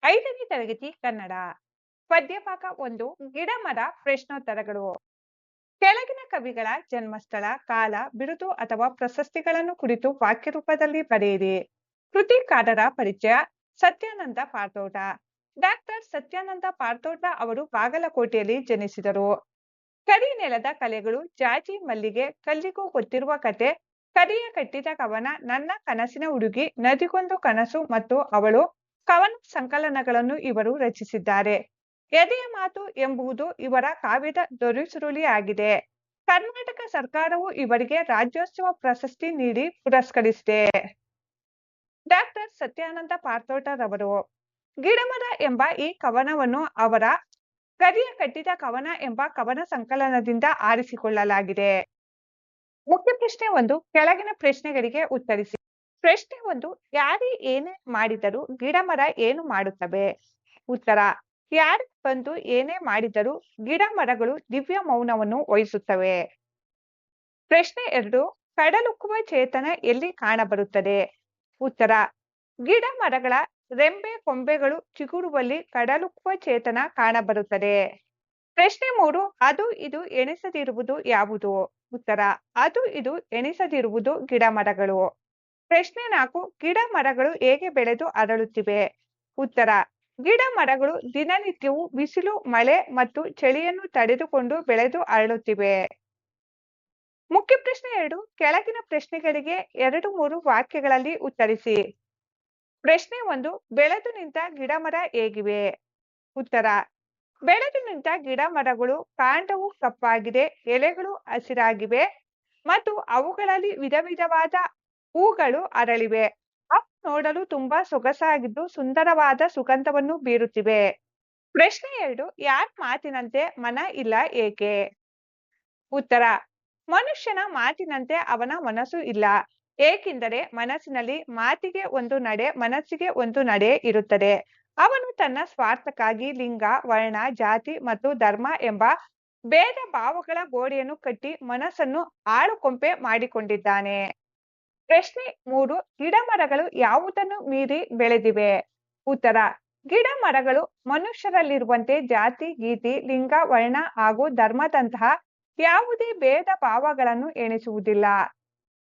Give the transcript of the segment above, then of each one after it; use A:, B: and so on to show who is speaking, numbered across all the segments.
A: 5ನೇ ತರಗತಿ ಕನ್ನಡ ಪದ್ಯಪಾಕ 1 ಗಿಡ ಮರ ಪ್ರಶ್ನೋತ್ತರಗಳು. ಕೆಳಗಿನ ಕವಿಗಳ ಜನ್ಮಸ್ಥಳ, ಕಾಲ, ಬಿರುದು ಅಥವಾ ಪ್ರಶಸ್ತಿಗಳನ್ನು ಕುರಿತು ವಾಕ್ಯ ರೂಪದಲ್ಲಿ ಬರೆಯಿರಿ. ಕೃತಿಕಾರರ ಪರಿಚಯ. ಸತ್ಯಾನಂದ ಪಾರ್ತೋಟ. ಡಾಕ್ಟರ್ ಸತ್ಯಾನಂದ ಪಾರ್ತೋಟ ಅವರು ಬಾಗಲಕೋಟೆಯಲ್ಲಿ ಜನಿಸಿದರು. ಕರಿ ನೆಲದ ಕಲೆಗಳು. ಜಾಜಿ ಮಲ್ಲಿಗೆ, ಕಲ್ಲಿಗೂ ಗೊತ್ತಿರುವ ಕತೆ, ಕರಿಯ ಕಟ್ಟಿದ ಕವನ, ನನ್ನ ಕನಸಿನ ಹುಡುಗಿ, ನದಿಗೊಂದು ಕನಸು ಮತ್ತು ಅವಳು ಕವನ ಸಂಕಲನಗಳನ್ನು ಇವರು ರಚಿಸಿದ್ದಾರೆ. ಎದೆಯ ಮಾತು ಎಂಬುದು ಇವರ ಕಾವ್ಯದ ದೊರೆಸುರುಳಿಯಾಗಿದೆ. ಕರ್ನಾಟಕ ಸರ್ಕಾರವು ಇವರಿಗೆ ರಾಜ್ಯೋತ್ಸವ ಪ್ರಶಸ್ತಿ ನೀಡಿ ಪುರಸ್ಕರಿಸಿದೆ. ಡಾಕ್ಟರ್ ಸತ್ಯಾನಂದ ಪಾರ್ತೋಟರವರು ಗಿಡಮರ ಎಂಬ ಈ ಕವನವನ್ನು ಅವರ ಕರಿಯ ಕಟ್ಟಿದ ಕವನ ಎಂಬ ಕವನ ಸಂಕಲನದಿಂದ ಆರಿಸಿಕೊಳ್ಳಲಾಗಿದೆ. ಮುಖ್ಯ ಪ್ರಶ್ನೆ 1 ಕೆಳಗಿನ ಪ್ರಶ್ನೆಗಳಿಗೆ ಉತ್ತರಿಸಿ. ಪ್ರಶ್ನೆ 1 ಯಾರೇ ಏನೇ ಮಾಡಿದರೂ ಗಿಡಮರ ಏನು ಮಾಡುತ್ತವೆ? ಉತ್ತರ: ಯಾರೇ ಬಂದು ಏನೇ ಮಾಡಿದರೂ ಗಿಡ ಮರಗಳು ದಿವ್ಯ ಮೌನವನ್ನು ವಹಿಸುತ್ತವೆ. ಪ್ರಶ್ನೆ 2 ಕಡಲುಕ್ಕುವ ಚೇತನ ಎಲ್ಲಿ ಕಾಣಬರುತ್ತದೆ? ಉತ್ತರ: ಗಿಡ ಮರಗಳ ರೆಂಬೆ ಕೊಂಬೆಗಳು ಚಿಗುರುವಲ್ಲಿ ಕಡಲುಕ್ಕುವ ಚೇತನ ಕಾಣಬರುತ್ತದೆ. ಪ್ರಶ್ನೆ 3 ಅದು ಇದು ಎಣಿಸದಿರುವುದು ಯಾವುದು? ಉತ್ತರ: ಅದು ಇದು ಎಣಿಸದಿರುವುದು ಗಿಡ ಮರಗಳು. ಪ್ರಶ್ನೆ 4 ಗಿಡ ಮರಗಳು ಹೇಗೆ ಬೆಳೆದು ಅರಳುತ್ತಿವೆ? ಉತ್ತರ: ಗಿಡ ಮರಗಳು ದಿನನಿತ್ಯವೂ ಬಿಸಿಲು, ಮಳೆ ಮತ್ತು ಚಳಿಯನ್ನು ತಡೆದುಕೊಂಡು ಬೆಳೆದು ಅರಳುತ್ತಿವೆ. ಮುಖ್ಯ ಪ್ರಶ್ನೆ 2 ಕೆಳಗಿನ ಪ್ರಶ್ನೆಗಳಿಗೆ 2-3 ವಾಕ್ಯಗಳಲ್ಲಿ ಉತ್ತರಿಸಿ. ಪ್ರಶ್ನೆ 1 ಬೆಳೆದು ನಿಂತ ಗಿಡಮರ ಹೇಗಿವೆ? ಉತ್ತರ: ಬೆಳೆದು ನಿಂತ ಗಿಡ ಮರಗಳು ಕಾಂಡವು ಕಪ್ಪಾಗಿದೆ, ಎಲೆಗಳು ಹಸಿರಾಗಿವೆ ಮತ್ತು ಅವುಗಳಲ್ಲಿ ವಿಧ ವಿಧವಾದ ಹೂಗಳು ಅರಳಿವೆ. ಅವು ನೋಡಲು ತುಂಬಾ ಸೊಗಸಾಗಿದ್ದು ಸುಂದರವಾದ ಸುಗಂಧವನ್ನು ಬೀರುತ್ತಿವೆ. ಪ್ರಶ್ನೆ 2 ಯಾರ ಮಾತಿನಂತೆ ಮನ ಇಲ್ಲ ಏಕೆ? ಉತ್ತರ: ಮನುಷ್ಯನ ಮಾತಿನಂತೆ ಅವನ ಮನಸ್ಸು ಇಲ್ಲ. ಏಕೆಂದರೆ ಮನಸ್ಸಿನಲ್ಲಿ ಮಾತಿಗೆ ಒಂದು ನಡೆ, ಮನಸ್ಸಿಗೆ ಒಂದು ನಡೆ ಇರುತ್ತದೆ. ಅವನು ತನ್ನ ಸ್ವಾರ್ಥಕ್ಕಾಗಿ ಲಿಂಗ, ವರ್ಣ, ಜಾತಿ ಮತ್ತು ಧರ್ಮ ಎಂಬ ಭೇದ ಭಾವಗಳ ಗೋಡೆಯನ್ನು ಕಟ್ಟಿ ಮನಸ್ಸನ್ನು ಆಳುಕೊಂಪೆ ಮಾಡಿಕೊಂಡಿದ್ದಾನೆ. ಪ್ರಶ್ನೆ 3 ಗಿಡ ಮರಗಳು ಯಾವುದನ್ನು ಮೀರಿ ಬೆಳೆದಿವೆ? ಉತ್ತರ: ಗಿಡ ಮರಗಳು ಮನುಷ್ಯರಲ್ಲಿರುವಂತೆ ಜಾತಿ, ಗೀತಿ, ಲಿಂಗ, ವರ್ಣ ಹಾಗೂ ಧರ್ಮದಂತಹ ಯಾವುದೇ ಭೇದ ಭಾವಗಳನ್ನು ಎಣಿಸುವುದಿಲ್ಲ.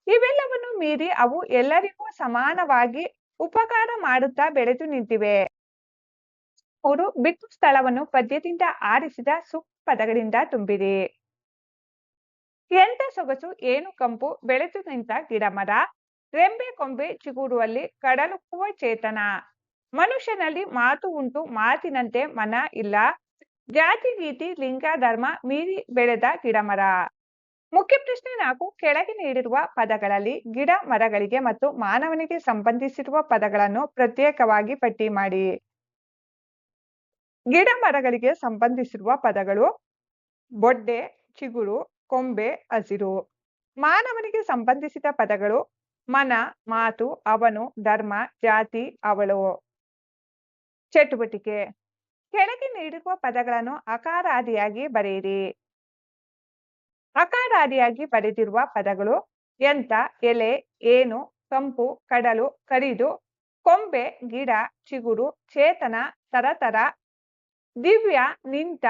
A: ಇವೆಲ್ಲವನ್ನು ಮೀರಿ ಅವು ಎಲ್ಲರಿಗೂ ಸಮಾನವಾಗಿ ಉಪಕಾರ ಮಾಡುತ್ತಾ ಬೆಳೆದು ನಿಂತಿವೆ. 3 ಬಿಟ್ಟು ಸ್ಥಳವನ್ನು ಪದ್ಯದಿಂದ ಆರಿಸಿದ ಸೂಕ್ತ ಪದಗಳಿಂದ ತುಂಬಿರಿ. ಎಂತ ಸೊಗಸು, ಏನು ಕಂಪು, ಬೆಳೆದು ನಿಂತ ಗಿಡಮರ, ರೆಂಬೆ ಕೊಂಬೆ ಚಿಗುರುವಲ್ಲಿ ಕಡಲುಕ್ಕುವ ಚೇತನ, ಮನುಷ್ಯನಲ್ಲಿ ಮಾತು ಉಂಟು ಮಾತಿನಂತೆ ಮನ ಇಲ್ಲ, ಜಾತಿ ಗೀತಿ ಲಿಂಗ ಧರ್ಮ ಮೀರಿ ಬೆಳೆದ ಗಿಡಮರ. ಮುಖ್ಯ ಪ್ರಶ್ನೆ 4 ಕೆಳಗೆ ನೀಡಿರುವ ಪದಗಳಲ್ಲಿ ಗಿಡ ಮರಗಳಿಗೆ ಮತ್ತು ಮಾನವನಿಗೆ ಸಂಬಂಧಿಸಿರುವ ಪದಗಳನ್ನು ಪ್ರತ್ಯೇಕವಾಗಿ ಪಟ್ಟಿ ಮಾಡಿ. ಗಿಡ ಮರಗಳಿಗೆ ಸಂಬಂಧಿಸಿರುವ ಪದಗಳು ಬೊಡ್ಡೆ, ಚಿಗುರು, ಕೊಂಬೆ, ಹಸಿರು. ಮಾನವನಿಗೆ ಸಂಬಂಧಿಸಿದ ಪದಗಳು ಮನ, ಮಾತು, ಅವನು, ಧರ್ಮ, ಜಾತಿ, ಅವಳು. ಚಟುವಟಿಕೆ ಕೆಳಗೆ ನೀಡಿರುವ ಪದಗಳನ್ನು ಅಕಾರಾದಿಯಾಗಿ ಬರೆಯಿರಿ. ಅಕಾರಾದಿಯಾಗಿ ಬರೆದಿರುವ ಪದಗಳು ಎಂತ, ಎಲೆ, ಏನು, ಕಂಪು, ಕಡಲು, ಕರಿದು, ಕೊಂಬೆ, ಗಿಡ, ಚಿಗುರು, ಚೇತನ, ತರತರ, ದಿವ್ಯ, ನಿಂತ,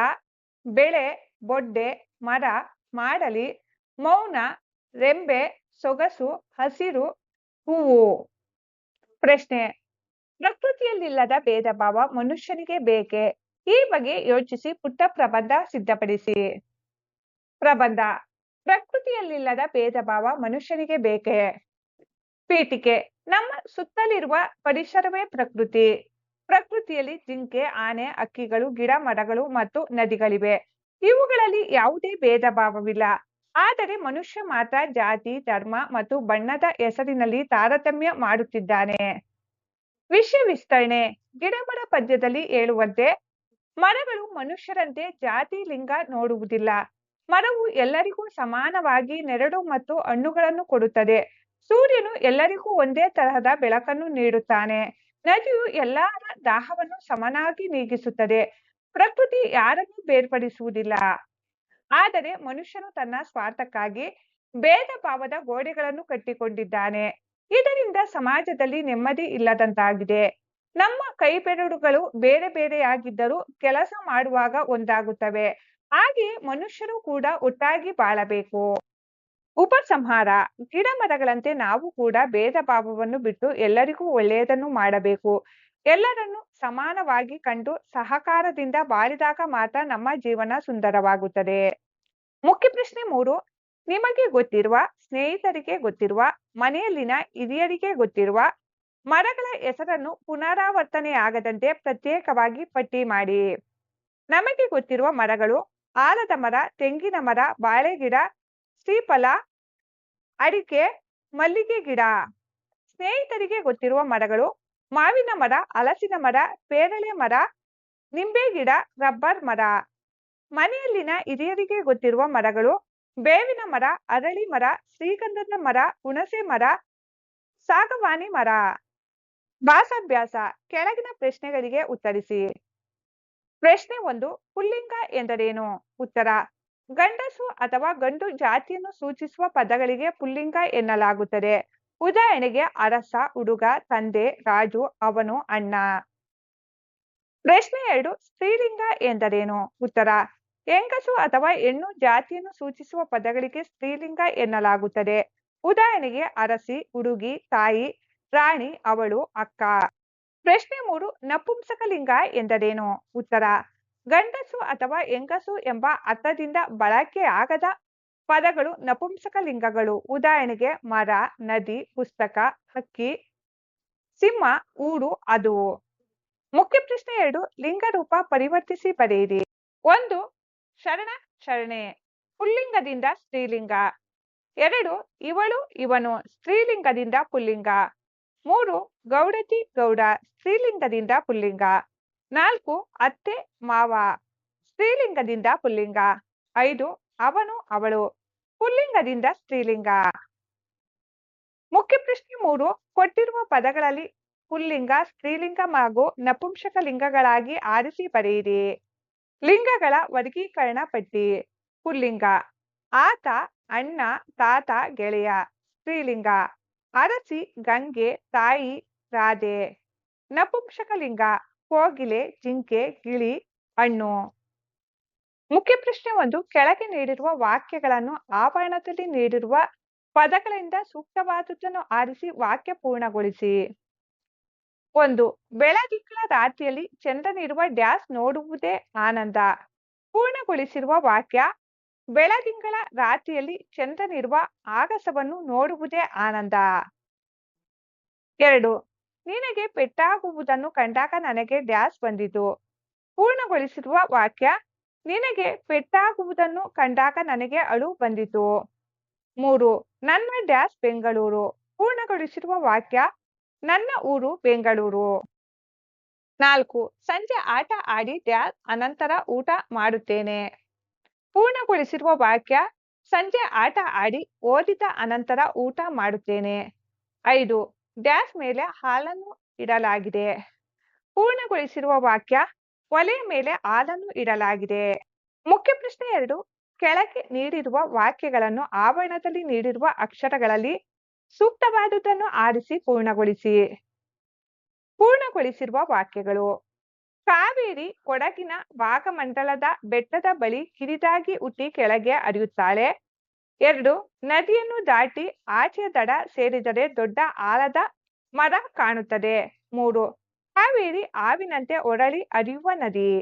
A: ಬೆಳೆ, ಬೊಡ್ಡೆ, ಮರ, ಮಾಡಲಿ, ಮೌನ, ರೆಂಬೆ, ಸೊಗಸು, ಹಸಿರು, ಹೂವು. ಪ್ರಶ್ನೆ ಪ್ರಕೃತಿಯಲ್ಲಿಲ್ಲದ ಭೇದ ಭಾವ ಮನುಷ್ಯನಿಗೆ ಬೇಕೆ? ಈ ಬಗ್ಗೆ ಯೋಚಿಸಿ ಪುಟ್ಟ ಪ್ರಬಂಧ ಸಿದ್ಧಪಡಿಸಿ. ಪ್ರಬಂಧ ಪ್ರಕೃತಿಯಲ್ಲಿಲ್ಲದ ಭೇದ ಭಾವ ಮನುಷ್ಯನಿಗೆ ಬೇಕೆ? ಪೀಠಿಕೆ ನಮ್ಮ ಸುತ್ತಲಿರುವ ಪರಿಸರವೇ ಪ್ರಕೃತಿ. ಪ್ರಕೃತಿಯಲ್ಲಿ ಜಿಂಕೆ, ಆನೆ, ಹಕ್ಕಿಗಳು, ಗಿಡ ಮರಗಳು ಮತ್ತು ನದಿಗಳಿವೆ. ಇವುಗಳಲ್ಲಿ ಯಾವುದೇ ಭೇದ ಭಾವವಿಲ್ಲ. ಆದರೆ ಮನುಷ್ಯ ಮಾತ್ರ ಜಾತಿ, ಧರ್ಮ ಮತ್ತು ಬಣ್ಣದ ಹೆಸರಿನಲ್ಲಿ ತಾರತಮ್ಯ ಮಾಡುತ್ತಿದ್ದಾನೆ. ವಿಷಯ ವಿಸ್ತರಣೆ ಗಿಡಮರ ಪದ್ಯದಲ್ಲಿ ಹೇಳುವಂತೆ ಮರಗಳು ಮನುಷ್ಯರಂತೆ ಜಾತಿ ಲಿಂಗ ನೋಡುವುದಿಲ್ಲ. ಮರವು ಎಲ್ಲರಿಗೂ ಸಮಾನವಾಗಿ ನೆರಳು ಮತ್ತು ಹಣ್ಣುಗಳನ್ನು ಕೊಡುತ್ತದೆ. ಸೂರ್ಯನು ಎಲ್ಲರಿಗೂ ಒಂದೇ ತರಹದ ಬೆಳಕನ್ನು ನೀಡುತ್ತಾನೆ. ನದಿಯು ಎಲ್ಲರ ದಾಹವನ್ನು ಸಮನಾಗಿ ನೀಗಿಸುತ್ತದೆ. ಪ್ರಕೃತಿ ಯಾರನ್ನೂ ಬೇರ್ಪಡಿಸುವುದಿಲ್ಲ. ಆದರೆ ಮನುಷ್ಯನು ತನ್ನ ಸ್ವಾರ್ಥಕ್ಕಾಗಿ ಭೇದ ಭಾವದ ಗೋಡೆಗಳನ್ನು ಕಟ್ಟಿಕೊಂಡಿದ್ದಾನೆ. ಇದರಿಂದ ಸಮಾಜದಲ್ಲಿ ನೆಮ್ಮದಿ ಇಲ್ಲದಂತಾಗಿದೆ. ನಮ್ಮ ಕೈಬೆರಳುಗಳು ಬೇರೆ ಬೇರೆಯಾಗಿದ್ದರೂ ಕೆಲಸ ಮಾಡುವಾಗ ಒಂದಾಗುತ್ತವೆ. ಹಾಗೆಯೇ ಮನುಷ್ಯರು ಕೂಡ ಒಟ್ಟಾಗಿ ಬಾಳಬೇಕು. ಉಪಸಂಹಾರ: ಗಿಡ ಮರಗಳಂತೆ ನಾವು ಕೂಡ ಭೇದ ಭಾವವನ್ನು ಬಿಟ್ಟು ಎಲ್ಲರಿಗೂ ಒಳ್ಳೆಯದನ್ನು ಮಾಡಬೇಕು. ಎಲ್ಲರನ್ನು ಸಮಾನವಾಗಿ ಕಂಡು ಸಹಕಾರದಿಂದ ಬಾಳಿದಾಗ ಮಾತ್ರ ನಮ್ಮ ಜೀವನ ಸುಂದರವಾಗುತ್ತದೆ. ಮುಖ್ಯ ಪ್ರಶ್ನೆ 3. ನಿಮಗೆ ಗೊತ್ತಿರುವ, ಸ್ನೇಹಿತರಿಗೆ ಗೊತ್ತಿರುವ, ಮನೆಯಲ್ಲಿನ ಹಿರಿಯರಿಗೆ ಗೊತ್ತಿರುವ ಮರಗಳ ಹೆಸರನ್ನು ಪುನರಾವರ್ತನೆಯಾಗದಂತೆ ಪ್ರತ್ಯೇಕವಾಗಿ ಪಟ್ಟಿ ಮಾಡಿ. ನಮಗೆ ಗೊತ್ತಿರುವ ಮರಗಳು: ಆಲದ ಮರ, ತೆಂಗಿನ ಮರ, ಬಾಳೆ ಗಿಡ, ಸೀಪಲ, ಅಡಿಕೆ, ಮಲ್ಲಿಗೆ ಗಿಡ. ಸ್ನೇಹಿತರಿಗೆ ಗೊತ್ತಿರುವ ಮರಗಳು: ಮಾವಿನ ಮರ, ಹಲಸಿನ ಮರ, ಪೇರಳೆ ಮರ, ನಿಂಬೆ ಗಿಡ, ರಬ್ಬರ್ ಮರ. ಮನೆಯಲ್ಲಿನ ಹಿರಿಯರಿಗೆ ಗೊತ್ತಿರುವ ಮರಗಳು: ಬೇವಿನ ಮರ, ಅರಳಿ ಮರ, ಶ್ರೀಗಂಧದ ಮರ, ಹುಣಸೆ ಮರ, ಸಾಗವಾನಿ ಮರ. ಭಾಷಾಭ್ಯಾಸ: ಕೆಳಗಿನ ಪ್ರಶ್ನೆಗಳಿಗೆ ಉತ್ತರಿಸಿ. ಪ್ರಶ್ನೆ 1. ಪುಲ್ಲಿಂಗ ಎಂದರೇನು? ಉತ್ತರ: ಗಂಡಸು ಅಥವಾ ಗಂಡು ಜಾತಿಯನ್ನು ಸೂಚಿಸುವ ಪದಗಳಿಗೆ ಪುಲ್ಲಿಂಗ ಎನ್ನಲಾಗುತ್ತದೆ. ಉದಾಹರಣೆಗೆ ಅರಸ, ಹುಡುಗ, ತಂದೆ, ರಾಜು, ಅವನು, ಅಣ್ಣ. ಪ್ರಶ್ನೆ 2. ಸ್ತ್ರೀಲಿಂಗ ಎಂದರೇನು? ಉತ್ತರ: ಹೆಂಗಸು ಅಥವಾ ಹೆಣ್ಣು ಜಾತಿಯನ್ನು ಸೂಚಿಸುವ ಪದಗಳಿಗೆ ಸ್ತ್ರೀಲಿಂಗ ಎನ್ನಲಾಗುತ್ತದೆ. ಉದಾಹರಣೆಗೆ ಅರಸಿ, ಹುಡುಗಿ, ತಾಯಿ, ರಾಣಿ, ಅವಳು, ಅಕ್ಕ. ಪ್ರಶ್ನೆ 3. ನಪುಂಸಕಲಿಂಗ ಎಂದರೇನು? ಉತ್ತರ: ಗಂಡಸು ಅಥವಾ ಹೆಂಗಸು ಎಂಬ ಅರ್ಥದಿಂದ ಬಳಕೆಯಾಗದ ಪದಗಳು ನಪುಂಸಕಲಿಂಗಗಳು. ಉದಾಹರಣೆಗೆ ಮರ, ನದಿ, ಪುಸ್ತಕ, ಹಕ್ಕಿ, ಸಿಂಹ, ಊರು, ಅದು. ಮುಖ್ಯ ಪ್ರಶ್ನೆ 2. ಲಿಂಗರೂಪ ಪರಿವರ್ತಿಸಿ ಬರೆಯಿರಿ. 1. ಶರಣ, ಶರಣೆ, ಪುಲ್ಲಿಂಗದಿಂದ ಸ್ತ್ರೀಲಿಂಗ. 2. ಇವಳು, ಇವನು, ಸ್ತ್ರೀಲಿಂಗದಿಂದ ಪುಲ್ಲಿಂಗ. 3. ಗೌಡತಿ, ಗೌಡ, ಸ್ತ್ರೀಲಿಂಗದಿಂದ ಪುಲ್ಲಿಂಗ. 4. ಅತ್ತೆ, ಮಾವ, ಸ್ತ್ರೀಲಿಂಗದಿಂದ ಪುಲ್ಲಿಂಗ. 5. ಅವನು, ಅವಳು, ಪುಲ್ಲಿಂಗದಿಂದ ಸ್ತ್ರೀಲಿಂಗ. ಮುಖ್ಯ ಪ್ರಶ್ನೆ 3. ಕೊಟ್ಟಿರುವ ಪದಗಳಲ್ಲಿ ಪುಲ್ಲಿಂಗ, ಸ್ತ್ರೀಲಿಂಗ ಹಾಗೂ ನಪುಂಸಕ ಲಿಂಗಗಳಾಗಿ ಆರಿಸಿ ಬರೆಯಿರಿ. ಲಿಂಗಗಳ ವರ್ಗೀಕರಣ ಪಟ್ಟಿ. ಪುಲ್ಲಿಂಗ: ಆತ, ಅಣ್ಣ, ತಾತ, ಗೆಳೆಯ. ಸ್ತ್ರೀಲಿಂಗ: ಅರಸಿ, ಗಂಗೆ, ತಾಯಿ, ರಾಧೆ. ನಪುಂಸಕ ಲಿಂಗ: ಕೋಗಿಲೆ, ಜಿಂಕೆ, ಗಿಳಿ, ಹಣ್ಣು. ಮುಖ್ಯ ಪ್ರಶ್ನೆ 1. ಕೆಳಗೆ ನೀಡಿರುವ ವಾಕ್ಯಗಳನ್ನು ಆವರಣದಲ್ಲಿ ನೀಡಿರುವ ಪದಗಳಿಂದ ಸೂಕ್ತವಾದುದನ್ನು ಆರಿಸಿ ವಾಕ್ಯ ಪೂರ್ಣಗೊಳಿಸಿ. 1. ಬೆಳದಿಂಗಳ ರಾತ್ರಿಯಲ್ಲಿ ಚಂದ್ರನಿರುವ ಡ್ಯಾಶ್ ನೋಡುವುದೇ ಆನಂದ. ಪೂರ್ಣಗೊಳಿಸಿರುವ ವಾಕ್ಯ: ಬೆಳದಿಂಗಳ ರಾತ್ರಿಯಲ್ಲಿ ಚಂದ್ರನಿರುವ ಆಗಸವನ್ನು ನೋಡುವುದೇ ಆನಂದ. 2. ನಿನಗೆ ಪೆಟ್ಟಾಗುವುದನ್ನು ಕಂಡಾಗ ನನಗೆ ಡ್ಯಾಶ್ ಬಂದಿತು. ಪೂರ್ಣಗೊಳಿಸಿರುವ ವಾಕ್ಯ: ನಿನಗೆ ಪೆಟ್ಟಾಗುವುದನ್ನು ಕಂಡಾಗ ನನಗೆ ಅಳು ಬಂದಿತು. 3. ನನ್ನ ಡ್ಯಾಶ್ ಬೆಂಗಳೂರು. ಪೂರ್ಣಗೊಳಿಸಿರುವ ವಾಕ್ಯ: ನನ್ನ ಊರು ಬೆಂಗಳೂರು. 4. ಸಂಜೆ ಆಟ ಆಡಿ ಡ್ಯಾಶ್ ಅನಂತರ ಊಟ ಮಾಡುತ್ತೇನೆ. ಪೂರ್ಣಗೊಳಿಸಿರುವ ವಾಕ್ಯ: ಸಂಜೆ ಆಟ ಆಡಿ ಓದಿದ ಅನಂತರ ಊಟ ಮಾಡುತ್ತೇನೆ. 5. ಡ್ಯಾಶ್ ಮೇಲೆ ಹಾಲನ್ನು ಇಡಲಾಗಿದೆ. ಪೂರ್ಣಗೊಳಿಸಿರುವ ವಾಕ್ಯ: ಒಲೆಯ ಮೇಲೆ ಹಾಲನ್ನು ಇಡಲಾಗಿದೆ. ಮುಖ್ಯ ಪ್ರಶ್ನೆ 2. ಕೆಳಗೆ ನೀಡಿರುವ ವಾಕ್ಯಗಳನ್ನು ಆವರಣದಲ್ಲಿ ನೀಡಿರುವ ಅಕ್ಷರಗಳಲ್ಲಿ ಸೂಕ್ತವಾದುದನ್ನು ಆರಿಸಿ ಪೂರ್ಣಗೊಳಿಸಿ. ಪೂರ್ಣಗೊಳಿಸಿರುವ ವಾಕ್ಯಗಳು: ಕಾವೇರಿ ಕೊಡಗಿನ ಭಾಗಮಂಡಲದ ಬೆಟ್ಟದ ಬಳಿ ಕಿರಿದಾಗಿ ಹುಟ್ಟಿ ಕೆಳಗೆ ಹರಿಯುತ್ತಾಳೆ. 2. ನದಿಯನ್ನು ದಾಟಿ ಆಚೆಯ ದಡ ಸೇರಿದರೆ ದೊಡ್ಡ ಆಲದ ಮರ ಕಾಣುತ್ತದೆ. 3. ಕಾವೇರಿ ಹಾವಿನಂತೆ ಹೊರಳಿ ಹರಿಯುವ ನದಿ.